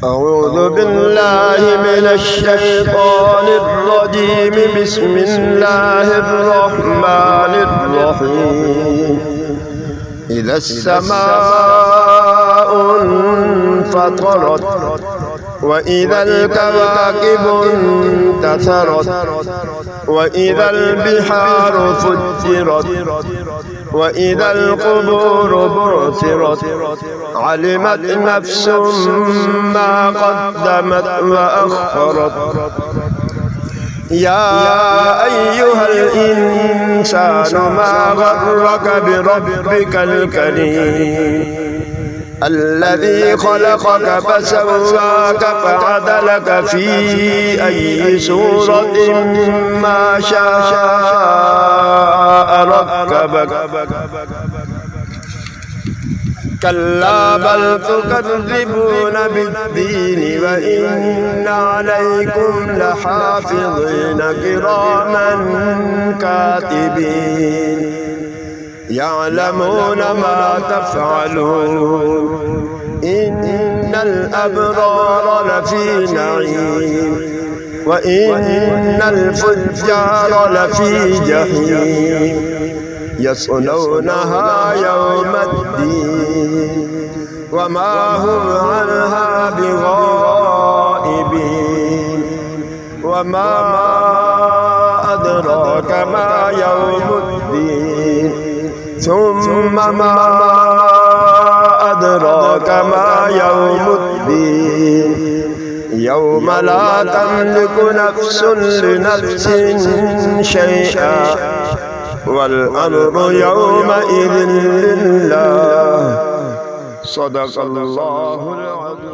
أعوذ بالله من الشيطان الرجيم. بسم الله الرحمن الرحيم. إذا السماء انفطرت وإذا الكواكب انتثرت وإذا البحار فجرت وإذا القبور بعثرت علمت نفس ما قدمت وأخرت. يا أيها الإنسان ما غرك بربك الكريم الذي خلقك فسواك فعدلك في أي سورة ما شاء ركبك. كلا بل تكذبون بالدين وإن عليكم لحافظين كراما كاتبين يعلمون ما تفعلون. إن الأبرار لفي نعيم وإن الفجار لفي جحيم يصلونها يوم الدين وما هم عنها بغائبين. وما أدراك ما يوم الدين ثم ما أدراك ما يوم الدين يوم لا تملك نفس لنفس شيئا والأمر يومئذ لله. صدق الله العظيم.